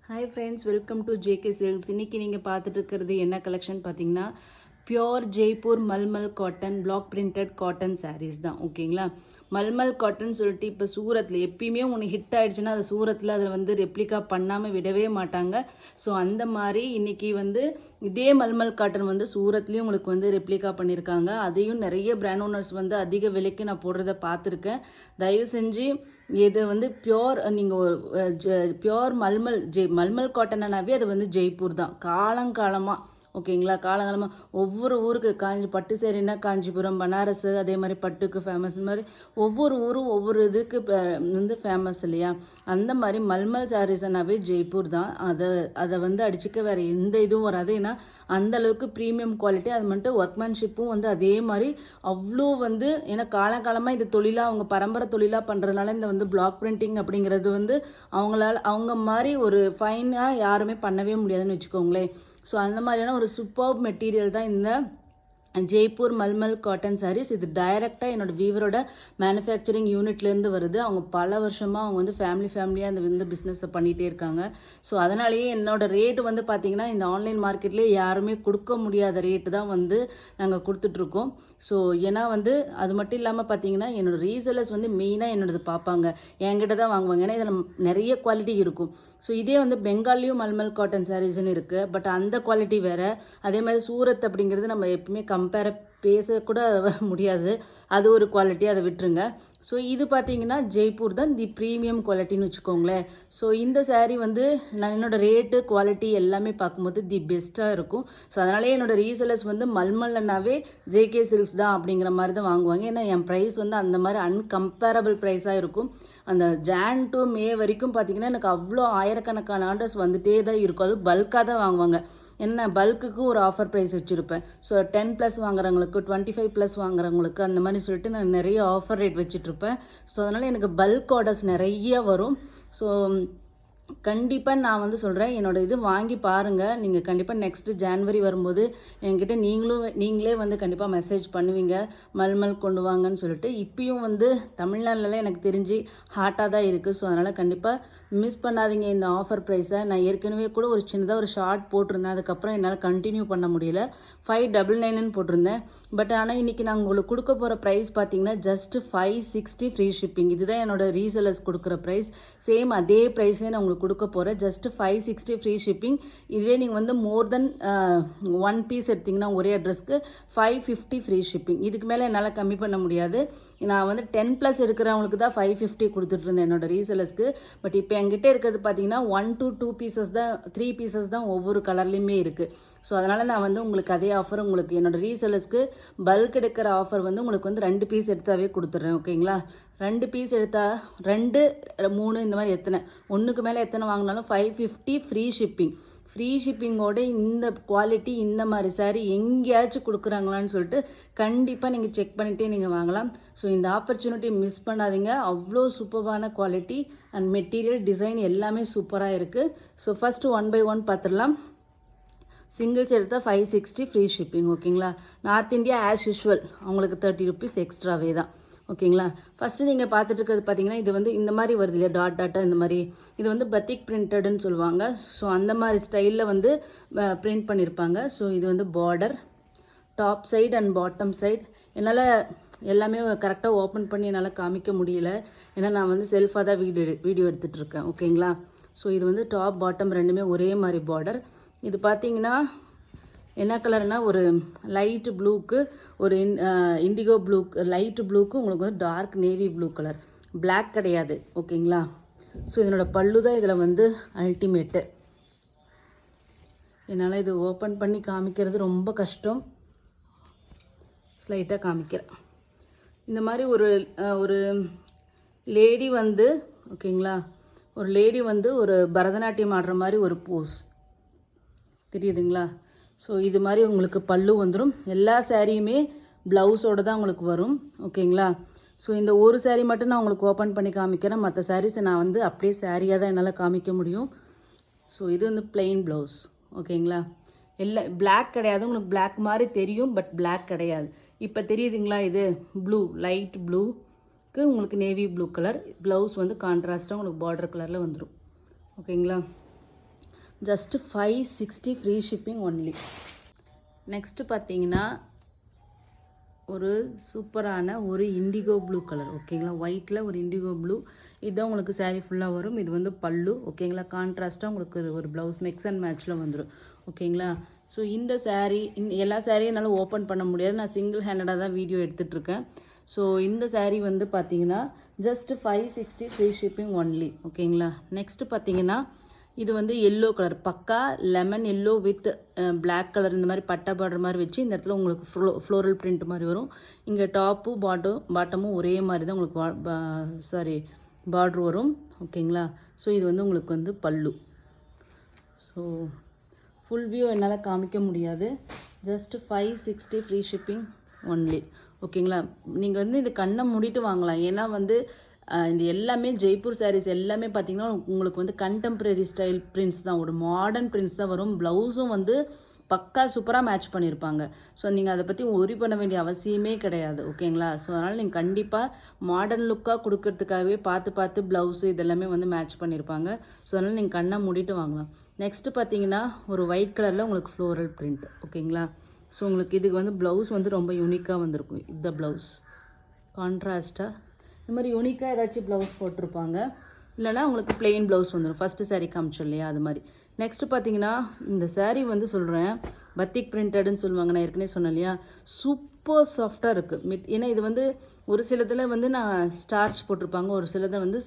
Hi friends, welcome to JK Silks. இன்றைக்கி நீங்கள் பார்த்துட்டு இருக்கிறது என்ன கலெக்ஷன் பார்த்தீங்கன்னா, pure Jaipur mulmul cotton block printed cotton saris தான். ஓகேங்களா, மல்மல் காட்டன் சொல்லிட்டு இப்போ சூரத்தில் எப்பயுமே ஒன்று ஹிட் ஆகிடுச்சுன்னா அது சூரத்தில் அதில் வந்து ரெப்ளிகா பண்ணாமல் விடவே மாட்டாங்க. ஸோ அந்த மாதிரி இன்றைக்கி வந்து இதே மல்மல் காட்டன் வந்து சூரத்லேயும் உங்களுக்கு வந்து ரெப்ளிகா பண்ணியிருக்காங்க. அதையும் நிறைய பிராண்ட் ஓனர்ஸ் வந்து அதிக விலைக்கு நான் போடுறத பார்த்துருக்கேன். தயவு செஞ்சு இது வந்து பியோர், நீங்கள் பியோர் மல்மல் காட்டனாவே அது வந்து ஜெய்ப்பூர் தான் காலங்காலமாக. ஓகேங்களா, காலகாலமாக ஒவ்வொரு ஊருக்கு பட்டு சேரின்னா காஞ்சிபுரம், பனாரஸ், அதே மாதிரி பட்டுக்கு ஃபேமஸ். இந்த மாதிரி ஒவ்வொரு ஊரும் ஒவ்வொரு இதுக்கு வந்து ஃபேமஸ் இல்லையா? அந்த மாதிரி மல்மல் சாரீஸ்னாவே ஜெய்ப்பூர் தான். அதை வந்து அடிச்சுக்க வேறு எந்த இதுவும் வராது. ஏன்னா அந்தளவுக்கு ப்ரீமியம் குவாலிட்டி. அது மட்டும் ஒர்க்மேன்ஷிப்பும் வந்து அதே மாதிரி அவ்வளோ வந்து, ஏன்னா காலகாலமாக இது தொழிலாக அவங்க பரம்பரை தொழிலாக பண்ணுறதுனால இந்த வந்து பிளாக் பிரிண்டிங் அப்படிங்கிறது வந்து அவங்க மாதிரி ஒரு ஃபைனாக யாருமே பண்ணவே முடியாதுன்னு வச்சுக்கோங்களேன். ஸோ அந்த மாதிரியான ஒரு சூப்பர் மெட்டீரியல் தான் இந்த ஜெய்ப்பூர் மல்மல் காட்டன் சாரீஸ். இது டைரெக்டாக என்னோடய வீவரோட மேனுஃபேக்சரிங் யூனிட்லேருந்து வருது. அவங்க பல வருஷமாக அவங்க வந்து ஃபேமிலியாக அந்த வந்து பிஸ்னஸை பண்ணிகிட்டே இருக்காங்க. ஸோ அதனாலேயே என்னோடய ரேட்டு வந்து பார்த்திங்கன்னா இந்த ஆன்லைன் மார்க்கெட்லேயே யாருமே கொடுக்க முடியாத ரேட்டு தான் வந்து நாங்கள் கொடுத்துட்ருக்கோம். ஸோ ஏன்னா வந்து அது மட்டும் இல்லாமல் பார்த்தீங்கன்னா என்னோடய ரீசெலர்ஸ் வந்து மெயினாக என்னோடது பார்ப்பாங்க, என்கிட்ட தான் வாங்குவாங்க. ஏன்னா இதில் நிறைய குவாலிட்டி இருக்கும். ஸோ இதே வந்து பெங்காலியும் மல்மல் காட்டன் சாரீஸ்ன்னு இருக்குது, பட் அந்த குவாலிட்டி வேறு. அதே மாதிரி சூரத் அப்படிங்கிறது நம்ம எப்பவுமே பேசக்கூட முடியாது, அது ஒரு குவாலிட்டி, அதை விட்டுருங்க. ஸோ இது பார்த்தீங்கன்னா ஜெய்ப்பூர் தான் தி ப்ரீமியம் குவாலிட்டின்னு வச்சுக்கோங்களேன். ஸோ இந்த சாரீ வந்து நான் என்னோடய ரேட்டு குவாலிட்டி எல்லாமே பார்க்கும்போது தி பெஸ்ட்டாக இருக்கும். ஸோ அதனாலே என்னோடய ரீசெலர்ஸ் வந்து மல்மல்லனாவே ஜேகே சில்க்ஸ் தான் அப்படிங்கிற மாதிரி தான் வாங்குவாங்க. ஏன்னா என் ப்ரைஸ் வந்து அந்த மாதிரி அன்கம்பேரபிள் ப்ரைஸாக இருக்கும். அந்த ஜான் டு மே வரைக்கும் பார்த்திங்கன்னா எனக்கு அவ்வளோ ஆயிரக்கணக்கான ஆர்டர்ஸ் வந்துகிட்டே தான் இருக்கும். அது பல்காக தான் வாங்குவாங்க. என்ன பல்க்குக்கு ஒரு ஆஃபர் ப்ரைஸ் வச்சுருப்பேன். ஸோ 10+ வாங்குறவங்களுக்கு, 25+ வாங்குறவங்களுக்கு, அந்த மாதிரி சொல்லிட்டு நான் நிறைய ஆஃபர் ரேட் வச்சுட்ருப்பேன். ஸோ அதனால் எனக்கு பல்க் ஆர்டர்ஸ் நிறைய வரும். ஸோ கண்டிப்பாக நான் வந்து சொல்கிறேன், என்னோடய இது வாங்கி பாருங்கள். நீங்கள் கண்டிப்பாக நெக்ஸ்ட்டு ஜான்வரி வரும்போது என்கிட்ட நீங்களே வந்து கண்டிப்பாக மெசேஜ் பண்ணுவீங்க, மல்மல் கொண்டு வாங்கன்னு சொல்லிட்டு. இப்பயும் வந்து தமிழ்நாட்டில் எனக்கு தெரிஞ்சு ஹாட்டாக தான் இருக்குது. ஸோ அதனால் கண்டிப்பாக மிஸ் பண்ணாதீங்க இந்த ஆஃபர் ப்ரைஸை. நான் ஏற்கனவே கூட ஒரு சின்னதாக ஒரு ஷார்ட் போட்டிருந்தேன், அதுக்கப்புறம் என்னால் கண்டினியூ பண்ண முடியல. 599 போட்டிருந்தேன். பட் ஆனால் இன்றைக்கி நான் உங்களுக்கு கொடுக்க போகிற ப்ரைஸ் பார்த்தீங்கன்னா ஜஸ்ட் 560 ஃப்ரீ ஷிப்பிங். இதுதான் என்னோடய ரீசெலர்ஸ் கொடுக்குற ப்ரைஸ். சேம் அதே ப்ரைஸே நான் உங்களுக்கு கொடுக்க போகிறேன். Just 560 free shipping. இதே நீங்கள் வந்து மோர் தென் 1 பீஸ் எடுத்திங்கன்னா ஒரே அட்ரஸ்க்கு 550 ஃப்ரீ ஷிப்பிங். இதுக்கு மேலே என்னால் கம்மி பண்ண முடியாது. நான் வந்து 10+ இருக்கிறவங்களுக்கு தான் 550 கொடுத்துட்ருந்தேன் என்னோடய ரீசெலர்ஸ்க்கு. பட் இப்போ என்கிட்ட இருக்கிறது பார்த்தீங்கன்னா 1 to 2 பீசஸ் தான், 3 பீசஸ் தான் ஒவ்வொரு கலர்லேயுமே இருக்குது. ஸோ அதனால் நான் வந்து உங்களுக்கு அதே ஆஃபர் உங்களுக்கு என்னோடய ரீசெலர்ஸ்க்கு பல்க் எடுக்கிற ஆஃபர் வந்து உங்களுக்கு வந்து 2 பீஸ் எடுத்தாவே கொடுத்துட்றேன். ஓகேங்களா, 2 பீஸ் எடுத்தால் 2, 3 இந்த மாதிரி எத்தனை, ஒன்றுக்கு மேலே எத்தனை வாங்கினாலும் 550 ஃப்ரீ ஷிப்பிங். ஃப்ரீ ஷிப்பிங்கோட இந்த குவாலிட்டி இந்த மாதிரி சாரீ எங்கேயாச்சும் கொடுக்குறாங்களான்னு சொல்லிட்டு கண்டிப்பாக நீங்கள் செக் பண்ணிகிட்டே நீங்கள் வாங்கலாம். ஸோ இந்த ஆப்பர்ச்சுனிட்டி மிஸ் பண்ணாதீங்க. அவ்வளோ சூப்பரான குவாலிட்டி அண்ட் மெட்டீரியல், டிசைன் எல்லாமே சூப்பராக இருக்குது. ஸோ ஃபஸ்ட்டு 1 by 1 பார்த்துடலாம். சிங்கிள்ஸ் எடுத்தால் 560 ஃப்ரீ ஷிப்பிங். ஓகேங்களா, நார்த் இந்தியா ஆஸ் யூஷுவல் அவங்களுக்கு 30 rupees எக்ஸ்ட்ராவே தான். ஓகேங்களா, ஃபஸ்ட்டு நீங்கள் பார்த்துட்டு இருக்கிறது பார்த்தீங்கன்னா இது வந்து இந்த மாதிரி வருது இல்லையா, டாட்டாக இந்த மாதிரி. இது வந்து பத்திக் பிரிண்டடுன்னு சொல்லுவாங்க. ஸோ அந்த மாதிரி ஸ்டைலில் வந்து பிரிண்ட் பண்ணியிருப்பாங்க. ஸோ இது வந்து border, top side and bottom side. என்னால் எல்லாமே கரெக்டாக ஓப்பன் பண்ணி என்னால் காமிக்க முடியல, ஏன்னா நான் வந்து செல்ஃபாக தான் வீடியோ எடுத்துகிட்ருக்கேன். ஓகேங்களா, ஸோ இது வந்து டாப் பாட்டம் ரெண்டுமே ஒரே மாதிரி பார்டர். இது பார்த்தீங்கன்னா என்ன கலர்னா ஒரு லைட் ப்ளூக்கு, ஒரு இண்டிகோ ப்ளூ, லைட் ப்ளூக்கு உங்களுக்கு வந்து dark navy blue colour, black கிடையாது. ஓகேங்களா, ஸோ இதனோட பல்லு தான் இதில் வந்து அல்டிமேட்டு. என்னால் இது ஓப்பன் பண்ணி காமிக்கிறது ரொம்ப கஷ்டம், ஸ்லைட்டாக காமிக்கிறேன். இந்த மாதிரி ஒரு லேடி வந்து, ஓகேங்களா, ஒரு லேடி வந்து ஒரு பரதநாட்டியம் ஆடுற மாதிரி ஒரு போஸ் தெரியுதுங்களா. ஸோ இது மாதிரி உங்களுக்கு பல்லு வந்துடும். எல்லா சாரியுமே ப்ளவுஸோடு தான் உங்களுக்கு வரும். ஓகேங்களா, ஸோ இந்த ஒரு சாரீ மட்டும் நான் உங்களுக்கு ஓப்பன் பண்ணி காமிக்கிறேன். மற்ற சாரீஸை நான் வந்து அப்படியே சாரியாக தான் என்னால் காமிக்க முடியும். ஸோ இது வந்து பிளெயின் ப்ளவுஸ். ஓகேங்களா, எல்லாம் பிளாக் கிடையாது, உங்களுக்கு பிளாக் மாதிரி தெரியும், பட் பிளாக் கிடையாது. இப்போ தெரியுதுங்களா, இது ப்ளூ, லைட் ப்ளூக்கு உங்களுக்கு நேவி ப்ளூ கலர். ப்ளவுஸ் வந்து கான்ட்ராஸ்ட்டாக உங்களுக்கு பார்டர் கலரில் வந்துடும். ஓகேங்களா, just 560 free shipping only. Next பார்த்தீங்கன்னா ஒரு சூப்பரான ஒரு இண்டிகோ ப்ளூ கலர். ஓகேங்களா, ஒயிட்டில் ஒரு இண்டிகோ ப்ளூ. இதுதான் உங்களுக்கு சாரீ ஃபுல்லாக வரும். இது வந்து பல்லு. ஓகேங்களா, கான்ட்ராஸ்ட்டாக உங்களுக்கு ஒரு ப்ளவுஸ் மிக்ஸ் அண்ட் மேட்ச்சில் வந்துடும். ஓகேங்களா, ஸோ இந்த சாரீ எல்லா சாரியும் என்னால் ஓப்பன் பண்ண முடியாது, நான் சிங்கிள் ஹேண்டடாக தான் வீடியோ எடுத்துகிட்ருக்கேன். ஸோ இந்த சாரீ வந்து பார்த்தீங்கன்னா ஜஸ்ட் 560 ஃப்ரீ ஷிப்பிங் ஒன்லி. ஓகேங்களா, நெக்ஸ்ட்டு பார்த்தீங்கன்னா இது வந்து எல்லோ கலர், பக்கா lemon yellow with black colour, இந்த மாதிரி பட்டா பார்டர் மாதிரி வச்சு இந்த இடத்துல உங்களுக்கு ஃப்ளோரல் பிரிண்ட் மாதிரி வரும். இங்கே டாப்பும் பாட்டமும் ஒரே மாதிரி தான் உங்களுக்கு பார்டர் வரும். ஓகேங்களா, ஸோ இது வந்து உங்களுக்கு வந்து பல்லு. ஸோ ஃபுல் வியூ என்னால் காமிக்க முடியாது. Just 560 free shipping only. ஓகேங்களா, நீங்கள் வந்து இது கண்ணை மூடிட்டு வாங்கலாம். ஏன்னா வந்து இந்த எல்லாமே ஜெய்ப்பூர் சாரீஸ் எல்லாமே பார்த்தீங்கன்னா உங்களுக்கு வந்து கண்டெம்ப்ரரி ஸ்டைல் பிரிண்ட்ஸ் தான், ஒரு மாடர்ன் பிரிண்ட்ஸ் தான் வரும். ப்ளவுஸும் வந்து பக்கா சூப்பராக மேட்ச் பண்ணியிருப்பாங்க. ஸோ நீங்கள் அதை பற்றி ஒரி பண்ண வேண்டிய அவசியமே கிடையாது. ஓகேங்களா, ஸோ அதனால் நீங்கள் கண்டிப்பாக மாடர்ன் லுக்காக கொடுக்கறதுக்காகவே பார்த்து ப்ளவுஸு இதெல்லாமே வந்து மேட்ச் பண்ணியிருப்பாங்க. ஸோ அதனால் நீங்கள் கண்ணை மூடிட்டு வாங்கலாம். நெக்ஸ்ட்டு பார்த்தீங்கன்னா ஒரு ஒயிட் கலரில் உங்களுக்கு ஃப்ளோரல் பிரிண்ட். ஓகேங்களா, ஸோ உங்களுக்கு இதுக்கு வந்து ப்ளவுஸ் வந்து ரொம்ப யூனிக்காக வந்திருக்கும். இந்த ப்ளவுஸ் கான்ட்ராஸ்ட்டாக இந்த மாதிரி யூனிக்காக ஏதாச்சும் ப்ளவுஸ் போட்டிருப்பாங்க, இல்லைனா உங்களுக்கு பிளெயின் ப்ளவுஸ் வந்துடும். ஃபஸ்ட்டு சாரீ காமிச்சோம் இல்லையா, அது மாதிரி. நெக்ஸ்ட்டு பார்த்தீங்கன்னா இந்த சாரீ வந்து சொல்கிறேன் பத்திக் பிரிண்டடுன்னு சொல்லுவாங்க, நான் ஏற்கனவே சொன்னேன் இல்லையா, சூப்பர் சாஃப்டாக இருக்குது. ஏன்னா இது வந்து ஒரு சிலதில் வந்து நான் ஸ்டார்ச் போட்டிருப்பாங்க, ஒரு சிலதில் வந்து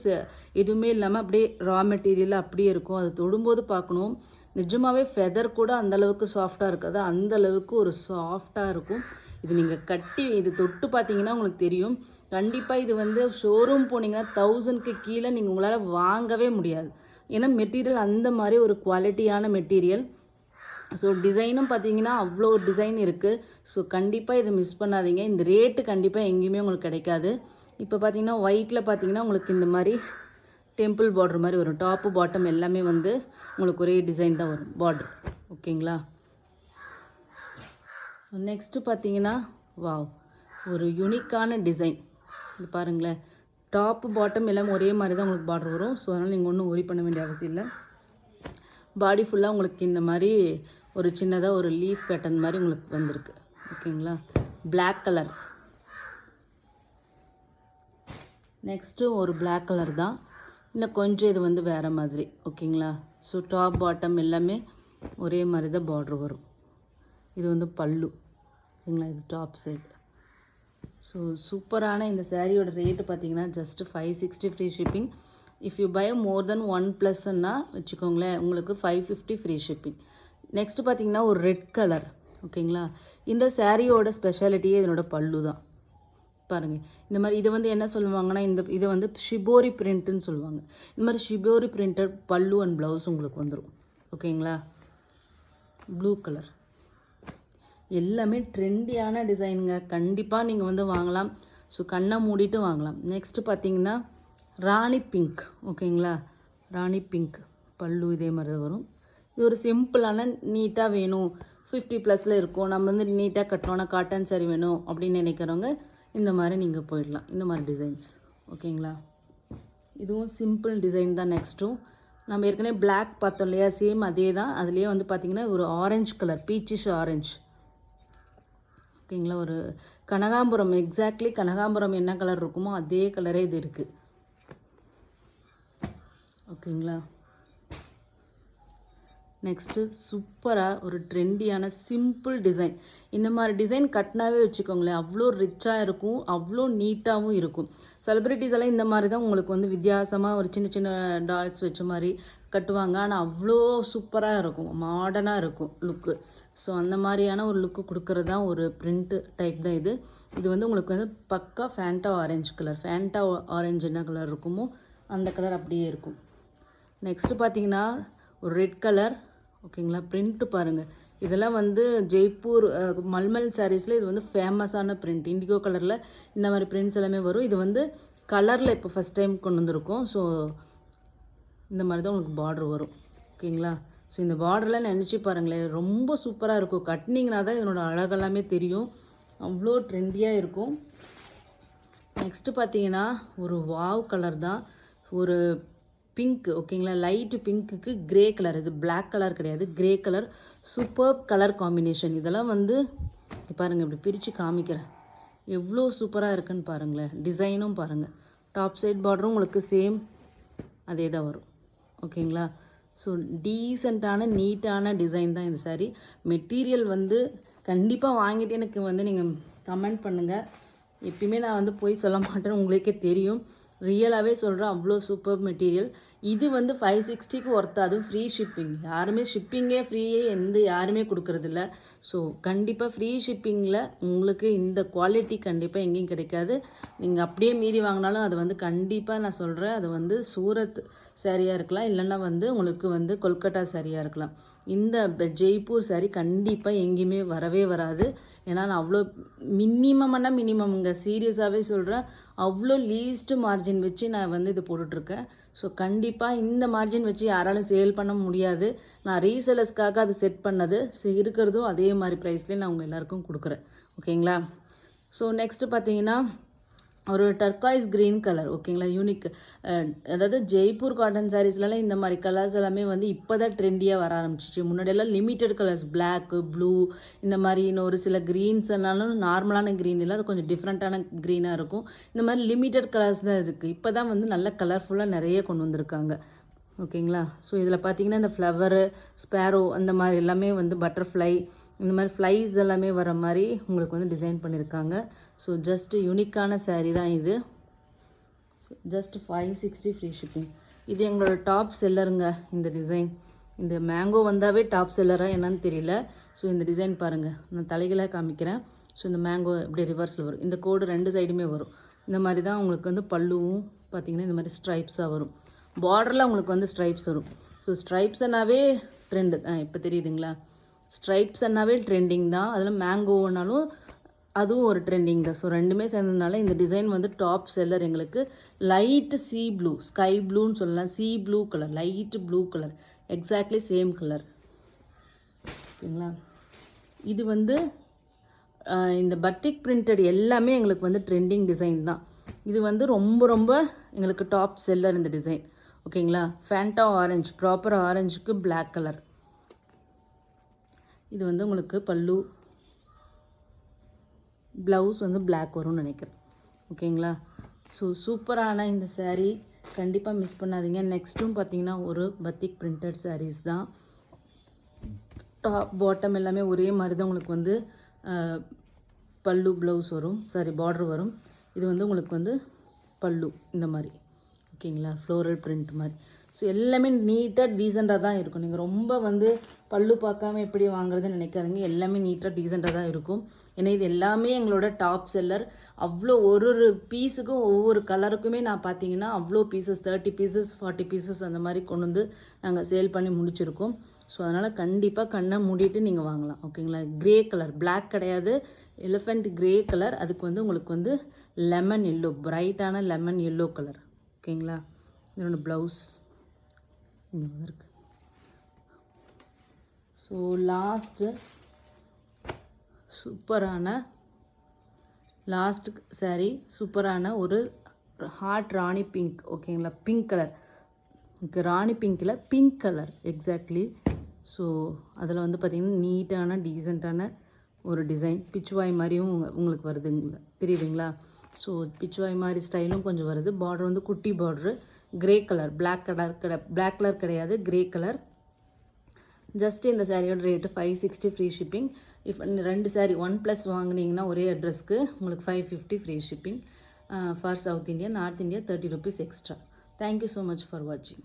எதுவுமே இல்லாமல் அப்படியே ரா மெட்டீரியல் அப்படியே இருக்கும். அது தொடும்போது பார்க்கணும், நிஜமாகவே ஃபெதர் கூட அந்தளவுக்கு சாஃப்டாக இருக்காது, அந்தளவுக்கு ஒரு சாஃப்டாக இருக்கும். இது நீங்கள் கட்டி இது தொட்டு பார்த்தீங்கன்னா உங்களுக்கு தெரியும். கண்டிப்பாக இது வந்து ஷோரூம் போனீங்கன்னா 1000க்கு கீழே நீங்கள் உங்களால் வாங்கவே முடியாது. ஏன்னா மெட்டீரியல் அந்த மாதிரி ஒரு குவாலிட்டியான மெட்டீரியல். ஸோ டிசைனும் பார்த்தீங்கன்னா அவ்வளோ டிசைன் இருக்குது. ஸோ கண்டிப்பாக இதை மிஸ் பண்ணாதீங்க. இந்த ரேட்டு கண்டிப்பாக எங்கேயுமே உங்களுக்கு கிடைக்காது. இப்போ பார்த்தீங்கன்னா ஒயிட்டில் பார்த்தீங்கன்னா உங்களுக்கு இந்த மாதிரி டெம்பிள் பார்டர் மாதிரி வரும். டாப்பு பாட்டம் எல்லாமே வந்து உங்களுக்கு ஒரே டிசைன் தான் வரும் பார்டர். ஓகேங்களா, ஸோ நெக்ஸ்ட்டு பார்த்தீங்கன்னா வாவ், ஒரு யூனிக்கான டிசைன். இது பாருங்களேன், டாப்பு பாட்டம் எல்லாம் ஒரே மாதிரி தான் உங்களுக்கு பார்டர் வரும். ஸோ அதனால் நீங்கள் ஒன்றும் ஒரி பண்ண வேண்டிய அவசியம் இல்லை. பாடி ஃபுல்லாக உங்களுக்கு இந்த மாதிரி ஒரு சின்னதாக ஒரு லீஃப் பேட்டர்ன் மாதிரி உங்களுக்கு வந்திருக்கு. ஓகேங்களா, பிளாக் கலர். நெக்ஸ்ட்டு ஒரு பிளாக் கலர் தான், இன்னும் கொஞ்சம் இது வந்து வேறு மாதிரி. ஓகேங்களா, ஸோ டாப் பாட்டம் எல்லாமே ஒரே மாதிரி தான் பார்டர் வரும். இது வந்து பல்லு. ஓகேங்களா, இது டாப் சைடு. ஸோ சூப்பரான இந்த சாரியோட ரேட்டு பார்த்தீங்கன்னா just 560 free shipping. If you buy more then 1+ன்னா வச்சுக்கோங்களேன், உங்களுக்கு 550 ஃப்ரீ ஷிப்பிங். நெக்ஸ்ட்டு பார்த்தீங்கன்னா ஒரு ரெட் கலர். ஓகேங்களா, இந்த சாரியோட ஸ்பெஷாலிட்டியே இதனோட பல்லு தான். பாருங்கள், இந்த மாதிரி இதை வந்து என்ன சொல்லுவாங்கன்னா இதை வந்து ஷிபோரி பிரிண்ட்டுன்னு சொல்லுவாங்க. இந்த மாதிரி ஷிபோரி பிரிண்டட் பல்லு அண்ட் ப்ளவுஸ் உங்களுக்கு வந்துடும். ஓகேங்களா, ப்ளூ கலர். எல்லாமே ட்ரெண்டியான டிசைனுங்க, கண்டிப்பாக நீங்கள் வந்து வாங்கலாம். ஸோ கண்ணை மூடிட்டு வாங்கலாம். நெக்ஸ்ட்டு பார்த்தீங்கன்னா ராணி பிங்க். ஓகேங்களா, ராணி பிங்க் பல்லு இதே மாதிரி தான் வரும். இது ஒரு சிம்பிளான நீட்டாக வேணும், 50+ இருக்கும், நம்ம வந்து நீட்டாக கட்டணும்னா காட்டன் சாரி வேணும் அப்படின்னு நினைக்கிறவங்க இந்த மாதிரி நீங்கள் போயிடலாம். இந்த மாதிரி டிசைன்ஸ். ஓகேங்களா, இதுவும் சிம்பிள் டிசைன் தான். நெக்ஸ்ட்டும் நம்ம ஏற்கனவே பிளாக் பார்த்தோம் இல்லையா, சேம் அதே தான். அதுலேயே வந்து பார்த்திங்கன்னா ஒரு ஆரஞ்சு கலர், பீச்சிஷ் ஆரஞ்சு. ஓகேங்களா, ஒரு கனகாம்பரம், எக்ஸாக்ட்லி கனகாம்பரம் என்ன கலர் இருக்குமோ அதே கலரே இது இருக்குது. ஓகேங்களா, நெக்ஸ்ட்டு சூப்பராக ஒரு ட்ரெண்டியான சிம்பிள் டிசைன். இந்த மாதிரி டிசைன் கட்டினாவே வச்சுக்கோங்களேன், அவ்வளோ ரிச்சாக இருக்கும், அவ்வளோ நீட்டாகவும் இருக்கும். செலிப்ரிட்டிஸ் எல்லாம் இந்த மாதிரி தான் உங்களுக்கு வந்து வித்தியாசமாக ஒரு சின்ன சின்ன டாட்ஸ் வச்ச மாதிரி கட்டுவாங்க. ஆனால் அவ்வளோ சூப்பராக இருக்கும், மாடர்னாக இருக்கும் லுக்கு. ஸோ அந்த மாதிரியான ஒரு லுக்கு கொடுக்குறது தான் ஒரு பிரிண்ட்டு டைப் தான் இது. இது வந்து உங்களுக்கு வந்து பக்கா Fanta orange colour. Fanta orange என்ன கலர் இருக்குமோ அந்த கலர் அப்படியே இருக்கும். நெக்ஸ்ட்டு பார்த்தீங்கன்னா ஒரு ரெட் கலர். ஓகேங்களா, பிரிண்ட்டு பாருங்கள். இதெல்லாம் வந்து ஜெய்ப்பூர் மல்மல் சாரீஸில் இது வந்து ஃபேமஸான பிரிண்ட். இண்டிகோ கலரில் இந்த மாதிரி பிரிண்ட்ஸ் எல்லாமே வரும். இது வந்து கலரில் இப்போ ஃபஸ்ட் டைம் கொண்டு வந்திருக்கோம். ஸோ இந்த மாதிரி தான் உங்களுக்கு பார்டர் வரும். ஓகேங்களா, ஸோ இந்த பார்டர்லாம் நினச்சி பாருங்களேன், ரொம்ப சூப்பராக இருக்கும். கட்டினீங்கன்னா தான் இதனோட அழகெல்லாமே தெரியும், அவ்வளோ ட்ரெண்டியாக இருக்கும். நெக்ஸ்ட்டு பார்த்தீங்கன்னா ஒரு வாவ் கலர் தான். ஒரு பிங்க் ஓகேங்களா, லைட்டு பிங்க்குக்கு கிரே கலர், இது பிளாக் கலர் கிடையாது, grey colour, super colour combination. இதெல்லாம் வந்து பாருங்கள், இப்படி பிரித்து காமிக்கிறேன், எவ்வளோ சூப்பராக இருக்குன்னு பாருங்களேன். டிசைனும் பாருங்கள், டாப் சைட் பார்டரும் உங்களுக்கு சேம் அதே தான் வரும். ஓகேங்களா, ஸோ டீசெண்டான நீட்டான டிசைன் தான் இந்த சாரீ. மெட்டீரியல் வந்து கண்டிப்பாக வாங்கிட்டு எனக்கு வந்து நீங்கள் கமெண்ட் பண்ணுங்கள். எப்பயுமே நான் வந்து போய் சொல்ல மாட்டேன்னு உங்களுக்கே தெரியும், ரியலாகவே சொல்கிறேன், அவ்வளோ சூப்பர் மெட்டீரியல். இது வந்து 560க்கு ஒர்த்து, அதுவும் ஃப்ரீ ஷிப்பிங். யாருமே ஷிப்பிங்கே ஃப்ரீயே யாருமே கொடுக்குறதில்ல. ஸோ கண்டிப்பாக ஃப்ரீ ஷிப்பிங்கில் உங்களுக்கு இந்த குவாலிட்டி கண்டிப்பாக எங்கேயும் கிடைக்காது. நீங்கள் அப்படியே மீறி வாங்கினாலும் அது வந்து கண்டிப்பாக நான் சொல்கிறேன், அது வந்து சூரத் சாரியாக இருக்கலாம், இல்லைன்னா வந்து உங்களுக்கு வந்து கொல்கட்டா சாரியாக இருக்கலாம். இந்த ஜெய்ப்பூர் சாரீ கண்டிப்பாக எங்கேயுமே வரவே வராது. ஏன்னா நான் அவ்வளோ மினிமம்ங்க, சீரியஸாகவே சொல்கிறேன், அவ்வளோ லீஸ்ட்டு மார்ஜின் வச்சு நான் வந்து இது போட்டுட்ருக்கேன். ஸோ கண்டிப்பாக இந்த மார்ஜின் வச்சு யாராலும் சேல் பண்ண முடியாது. நான் ரீசெலர்ஸ்க்காக அது செட் பண்ணது. இருக்கிறதும் அதே மாதிரி ப்ரைஸ்லேயே நான் உங்கள் எல்லாருக்கும் கொடுக்குறேன். ஓகேங்களா, ஸோ நெக்ஸ்ட்டு பார்த்தீங்கன்னா ஒரு டர்காய்ஸ் க்ரீன் கலர். ஓகேங்களா, யூனிக். அதாவது ஜெய்ப்பூர் காட்டன் சாரீஸ்லாம் இந்த மாதிரி கலர்ஸ் எல்லாமே வந்து இப்போ தான் ட்ரெண்டியாக வர ஆரம்பிச்சிச்சு. முன்னாடியெல்லாம் லிமிட்டட் கலர்ஸ், பிளாக்கு, ப்ளூ, இந்த மாதிரி இன்னும் ஒரு சில க்ரீன்ஸ் என்னாலும் நார்மலான க்ரீன் இல்லை, அது கொஞ்சம் டிஃப்ரெண்ட்டான க்ரீனாக இருக்கும். இந்த மாதிரி லிமிட்டட் கலர்ஸ் தான் இருக்குது. இப்போ தான் வந்து நல்ல கலர்ஃபுல்லாக நிறைய கொண்டு வந்திருக்காங்க. ஓகேங்களா, ஸோ இதில் பார்த்தீங்கன்னா இந்த ஃப்ளவரு, ஸ்பேரோ, அந்த மாதிரி எல்லாமே வந்து பட்டர்ஃப்ளை, இந்த மாதிரி ஃப்ளைஸ் எல்லாமே வர மாதிரி உங்களுக்கு வந்து டிசைன் பண்ணியிருக்காங்க. ஸோ ஜஸ்ட்டு யூனிக்கான சாரீ தான் இது. So just 560 free shipping. இது எங்களோட டாப் செல்லருங்க. இந்த டிசைன், இந்த மேங்கோ வந்தாவே டாப் செல்லராக என்னன்னு தெரியல. ஸோ இந்த டிசைன் பாருங்கள், நான் தலைகளாக காமிக்கிறேன். ஸோ இந்த மேங்கோ இப்படி ரிவர்ஸில் வரும், இந்த கோடு 2 சைடுமே வரும். இந்த மாதிரி தான் உங்களுக்கு வந்து பல்லுவும் பார்த்திங்கன்னா இந்த மாதிரி ஸ்ட்ரைப்ஸாக வரும். பார்டரில் உங்களுக்கு வந்து ஸ்ட்ரைப்ஸ் வரும். ஸோ ஸ்ட்ரைப்ஸ்னாவே ட்ரெண்டு இப்போ தெரியுதுங்களா, ஸ்ட்ரைப்ஸ்னாவே ட்ரெண்டிங் தான். அதில் மேங்கோனாலும் அதுவும் ஒரு ட்ரெண்டிங் தான். ஸோ ரெண்டுமே சேர்ந்ததுனால இந்த டிசைன் வந்து டாப் செல்லர் எங்களுக்கு. லைட்டு சீ ப்ளூ, ஸ்கை ப்ளூன்னு சொல்லலாம், sea blue colour, light blue colour, exactly same colour. ஓகேங்களா, இது வந்து இந்த பட்டிக் பிரிண்டட் எல்லாமே எங்களுக்கு வந்து ட்ரெண்டிங் டிசைன் தான். இது வந்து ரொம்ப ரொம்ப எங்களுக்கு டாப் செல்லர் இந்த டிசைன். ஓகேங்களா, ஃபேண்டா ஆரஞ்சு, ப்ராப்பர் ஆரஞ்சுக்கு பிளாக் கலர். இது வந்து உங்களுக்கு பல்லு, ப்ளவுஸ் வந்து பிளாக் வரும்னு நினைக்கிறேன். ஓகேங்களா, ஸோ சூப்பரான இந்த சாரீ கண்டிப்பாக மிஸ் பண்ணாதீங்க. நெக்ஸ்ட்டும் பார்த்தீங்கன்னா ஒரு பத்திக் பிரிண்டட் சாரீஸ் தான். டாப் பாட்டம் எல்லாமே ஒரே மாதிரி தான் உங்களுக்கு வந்து பல்லு, ப்ளவுஸ் வரும், சாரி பார்டர் வரும். இது வந்து உங்களுக்கு வந்து பல்லு இந்த மாதிரி. ஓகேங்களா, ஃப்ளோரல் பிரிண்ட் மாதிரி. ஸோ எல்லாமே நீட்டாக டீசெண்டாக தான் இருக்கும். நீங்கள் ரொம்ப வந்து பல்லு பார்க்காம எப்படி வாங்குறதுன்னு நினைக்காதீங்க, எல்லாமே நீட்டாக டீசெண்டாக தான் இருக்கும். ஏன்னா இது எல்லாமே எங்களோட டாப் செல்லர். அவ்வளோ ஒரு ஒரு பீஸுக்கும் ஒவ்வொரு கலருக்குமே நான் பார்த்தீங்கன்னா அவ்வளோ பீசஸ், 30 பீசஸ் 40 பீசஸ் அந்த மாதிரி கொண்டு வந்து நாங்கள் சேல் பண்ணி முடிச்சிருக்கோம். ஸோ அதனால் கண்டிப்பாக கண்ணை மூடிட்டு நீங்கள் வாங்கலாம். ஓகேங்களா, க்ரே கலர், பிளாக் கிடையாது, எலிஃபெண்ட் க்ரே கலர். அதுக்கு வந்து உங்களுக்கு வந்து லெமன் எல்லோ, பிரைட்டான லெமன் எல்லோ கலர். ஓகேங்களா, இதோட ப்ளவுஸ் இங்கே வந்திருக்கு. ஸோ லாஸ்ட்டு சூப்பரான லாஸ்ட் சாரீ, சூப்பரான ஒரு ஹாட் ராணி பிங்க். ஓகேங்களா, பிங்க் கலர், ராணி பிங்க்கில் பிங்க் கலர் எக்ஸாக்ட்லி. ஸோ அதில் வந்து பார்த்திங்கன்னா நீட்டான டீசெண்டான ஒரு டிசைன், பிச்சுவாய் மாதிரியும் உங்களுக்கு வருதுங்களா, தெரியுதுங்களா. ஸோ பிச்சுவாய் மாதிரி ஸ்டைலும் கொஞ்சம் வருது. பார்டர் வந்து குட்டி பார்ட்ரு, கிரே கலர், பிளாக் கலர் கிடையாது, கிரே கலர். ஜஸ்ட் இந்த சாரியோட rate 560 free shipping. If 2 sari 1+ வாங்கினீங்கன்னா ஒரே அட்ரஸ்க்கு உங்களுக்கு 550 free shipping. For south India, north India 30 rupees extra. Thank you so much for வாட்சிங்.